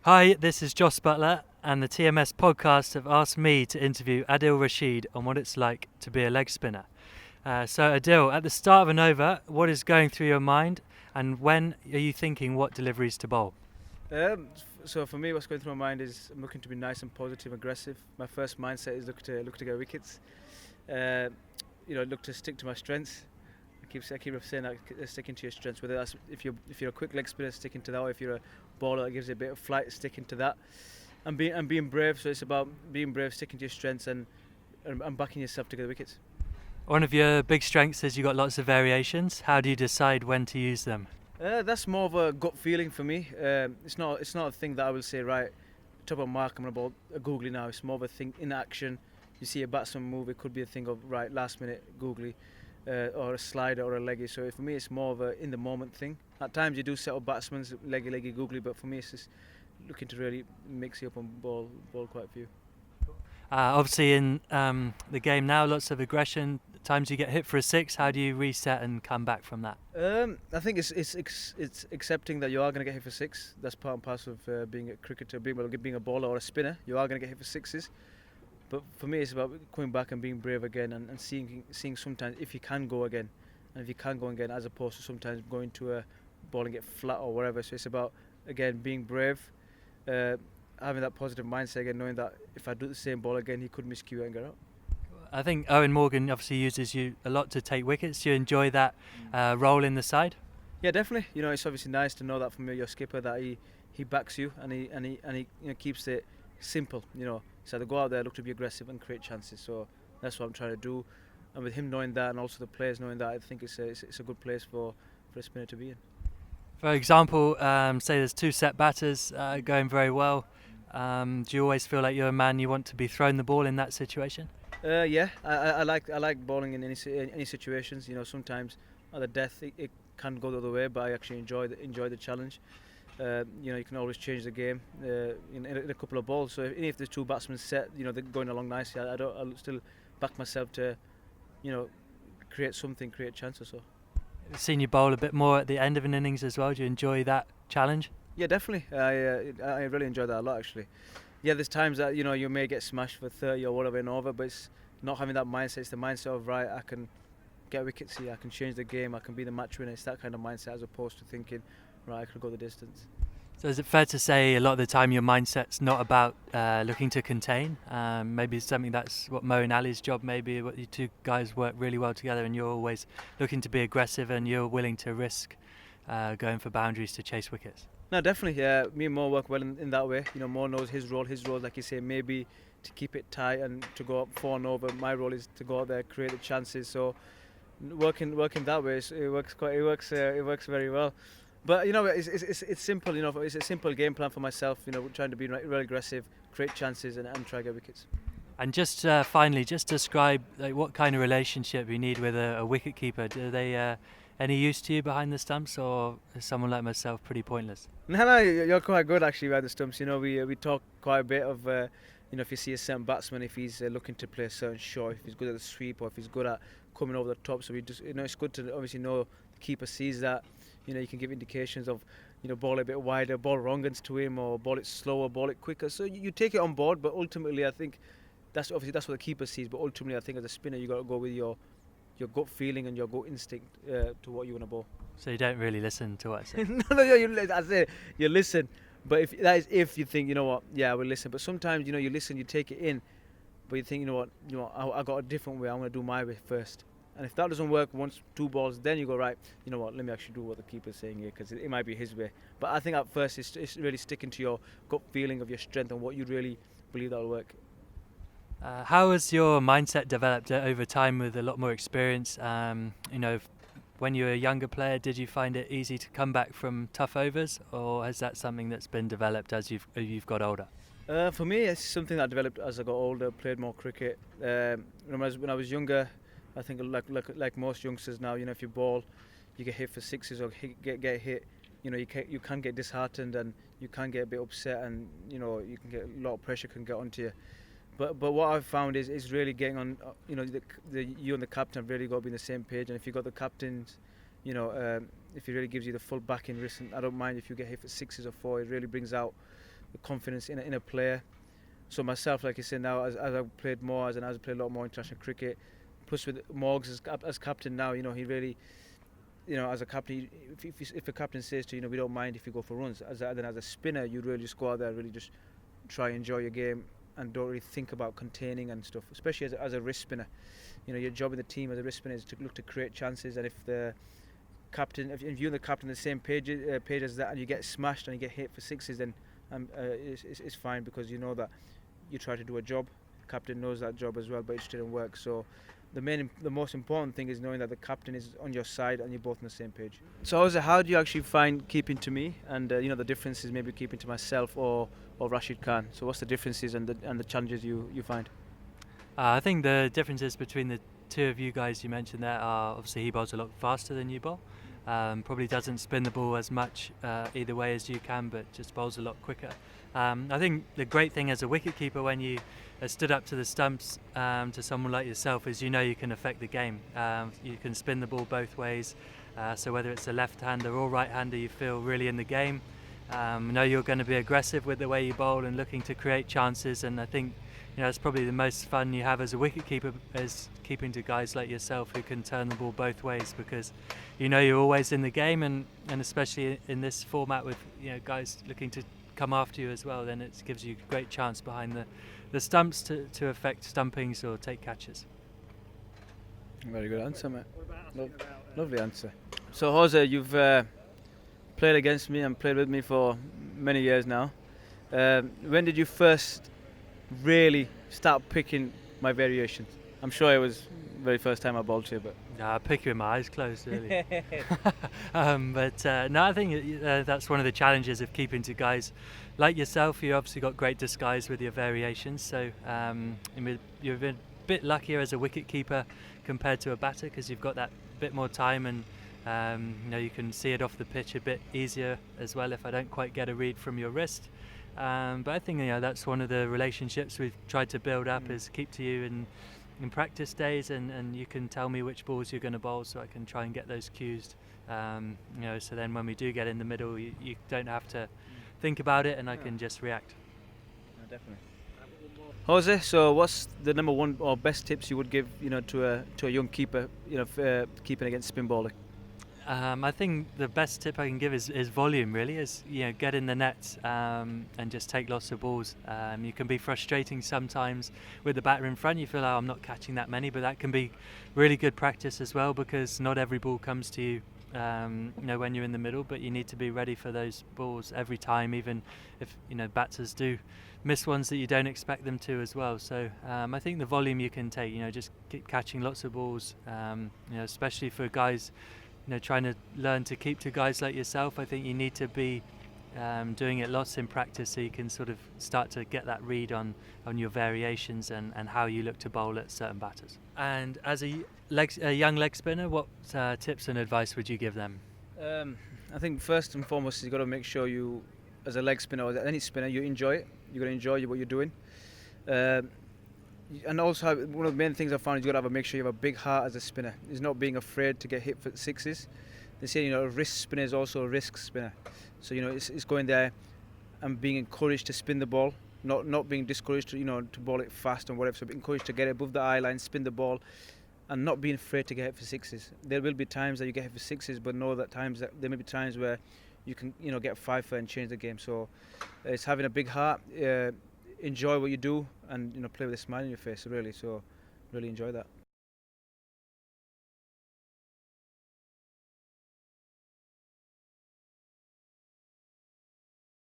Hi, this is Jos Buttler, and the TMS podcast have asked me to interview Adil Rashid on what it's like to be a leg spinner. So, Adil, at the start of an over, what is going through your mind, and when are you thinking what deliveries to bowl? So for me, what's going through my mind is I'm looking to be nice and positive, aggressive. My first mindset is look to get wickets. Uh, look to stick to my strengths. I keep saying that sticking to your strengths. Whether that's if you're a quick leg spinner, sticking to that, or if you're a bowler that gives you a bit of flight, sticking to that. And being brave. So it's about being brave, sticking to your strengths, and backing yourself to get the wickets. One of your big strengths is you've got lots of variations. How do you decide when to use them? That's more of a gut feeling for me. It's not a thing that I will say, right, top of mark, I'm going to bowl a googly now. It's more of a thing in action. You see a batsman move, it could be a thing of, right, last minute googly, or a slider or a leggy. So for me, it's more of a in the moment thing. At times you do set up batsmen's leggy, googly, but for me, it's just looking to really mix it up and bowl quite a few. Obviously, in the game now, lots of aggression. Times you get hit for a six, how do you reset and come back from that? I think it's accepting that you are going to get hit for six. That's part and parcel of being a cricketer, being a bowler or a spinner. You are going to get hit for sixes. But for me, it's about coming back and being brave again, and seeing sometimes if you can go again, and if you can go again, as opposed to sometimes going to a ball and get flat or whatever. So it's about, again, being brave, having that positive mindset again, knowing that if I do the same ball again, he could miscue it and get out. I think Owen Morgan obviously uses you a lot to take wickets. Do you enjoy that role in the side? Yeah, definitely. It's obviously nice to know that from your skipper that he backs you and he keeps it simple. So to go out there, look to be aggressive and create chances. So that's what I'm trying to do. And with him knowing that, and also the players knowing that, I think it's a good place for a spinner to be in. For example, say there's two set batters going very well. Do you always feel like you're a man you want to be throwing the ball in that situation? Yeah, I like bowling in any situations. Sometimes at the death it can go the other way, but I actually enjoy the challenge. You can always change the game in a couple of balls. So if the two batsmen set, they're going along nicely. I'll still back myself to, create chances. So. I've seen you bowl a bit more at the end of an innings as well. Do you enjoy that challenge? Yeah, definitely. I really enjoy that a lot, actually. Yeah, there's times that you may get smashed for 30 or whatever and over, but it's not having that mindset. It's the mindset of, right, I can get wickets here, I can change the game, I can be the match winner. It's that kind of mindset as opposed to thinking, right, I could go the distance. So is it fair to say a lot of the time your mindset's not about looking to contain? Maybe it's something that's what Mo and Ali's job maybe, what you two guys work really well together and you're always looking to be aggressive and you're willing to risk going for boundaries to chase wickets. No, definitely. Me and Mo work well in that way. Mo knows his role. His role, like you say, maybe to keep it tight and to go up 4 and over. My role is to go out there, create the chances. So working that way, it works very well. But it's simple. It's a simple game plan for myself. Trying to be really aggressive, create chances, and try to get wickets. And just finally, just describe what kind of relationship you need with a wicket keeper. Do they any use to you behind the stumps, or is someone like myself pretty pointless? No, you're quite good actually behind the stumps. We talk quite a bit of, if you see a certain batsman, if he's looking to play a certain shot, if he's good at the sweep, or if he's good at coming over the top. So we just, it's good to obviously know the keeper sees that. You can give indications of, ball a bit wider, ball wrong uns to him, or ball it slower, ball it quicker. So you take it on board, but ultimately I think that's what the keeper sees. But ultimately I think as a spinner you got to go with your gut feeling and your gut instinct to what you want to bowl. So you don't really listen to what I say? I say you listen, but if you think, I will listen. But sometimes, you listen, you take it in, but you think, I got a different way, I'm going to do my way first. And if that doesn't work, once 2 balls, then you go, right, let me actually do what the keeper's saying here, because it might be his way. But I think at first it's really sticking to your gut feeling of your strength and what you really believe that will work. How has your mindset developed over time with a lot more experience? When you were a younger player, did you find it easy to come back from tough overs, or is that something that's been developed as you've got older? For me, it's something that developed as I got older, played more cricket. When I was younger, I think like most youngsters now, if you bowl, you get hit for sixes or get hit. You can get disheartened and you can get a bit upset, and you can get a lot of pressure can get onto you. But what I've found is really getting on. You and the captain have really got to be on the same page. And if you've got the captains, if he really gives you the full backing, listen, I don't mind if you get hit for sixes or four. It really brings out confidence in a player. So myself, like you said, now as I've played more, as I've played a lot more international cricket, plus with Morgs as captain now, he really, as a captain, if a captain says to you, we don't mind if you go for runs. Then as a spinner, you'd really just go out there, really just try and enjoy your game and don't really think about containing and stuff. Especially as a wrist spinner, your job in the team as a wrist spinner is to look to create chances. And if the captain, if you and the captain on the same page as that, and you get smashed and you get hit for sixes, then it's fine, because you know that you try to do a job. The captain knows that job as well, but it just didn't work. So the most important thing is knowing that the captain is on your side and you're both on the same page. So Jose, how do you actually find keeping to me, and the differences maybe keeping to myself or Rashid Khan? So what's the differences and the challenges you find? I think the differences between the two of you guys you mentioned there are, obviously he bowls a lot faster than you bowl. Probably doesn't spin the ball as much either way as you can, but just bowls a lot quicker. I think the great thing as a wicketkeeper when you stood up to the stumps to someone like yourself is you can affect the game. You can spin the ball both ways, so whether it's a left-hander or right-hander, you feel really in the game. Know you're going to be aggressive with the way you bowl and looking to create chances, and I think it's probably the most fun you have as a wicketkeeper is keeping to guys like yourself who can turn the ball both ways, because you're always in the game, and especially in this format with guys looking to come after you as well, then it gives you a great chance behind the stumps to affect stumpings or take catches. Very good answer, mate. Lovely answer. So Jose, you've played against me and played with me for many years now. When did you first really start picking my variations? I'm sure it was the very first time I bowled to you, but I pick you with my eyes closed, really. No, I think that's one of the challenges of keeping to guys like yourself. You obviously got great disguise with your variations, so you've been a bit luckier as a wicket keeper compared to a batter, because you've got that bit more time, and you can see it off the pitch a bit easier as well if I don't quite get a read from your wrist. But I think that's one of the relationships we've tried to build up, is keep to you in practice days, and you can tell me which balls you're going to bowl, so I can try and get those cues. So then when we do get in the middle, you don't have to think about it, and I can just react. Definitely. Jose, so what's the number one or best tips you would give to a young keeper keeping against spin bowling? I think the best tip I can give is volume, really, is get in the net and just take lots of balls. You can be frustrating sometimes with the batter in front. You feel, I'm not catching that many, but that can be really good practice as well, because not every ball comes to you when you're in the middle, but you need to be ready for those balls every time, even if batters do miss ones that you don't expect them to as well. So I think the volume you can take, just keep catching lots of balls, especially for guys trying to learn to keep to guys like yourself. I think you need to be doing it lots in practice, so you can sort of start to get that read on your variations and how you look to bowl at certain batters. And as a young leg spinner, what tips and advice would you give them? I think first and foremost, you've got to make sure you, as a leg spinner or any spinner, you enjoy it. You've got to enjoy what you're doing. And also, one of the main things I found is you've got to make sure you have a big heart as a spinner. Is not being afraid to get hit for sixes. They say a wrist spinner is also a risk spinner. So it's going there and being encouraged to spin the ball, not being discouraged to bowl it fast and whatever. So being encouraged to get it above the eye line, spin the ball, and not being afraid to get hit for sixes. There will be times that you get hit for sixes, but know that there may be times where you can get 5 for and change the game. So it's having a big heart. Enjoy what you do, and play with a smile on your face, really. So really enjoy that.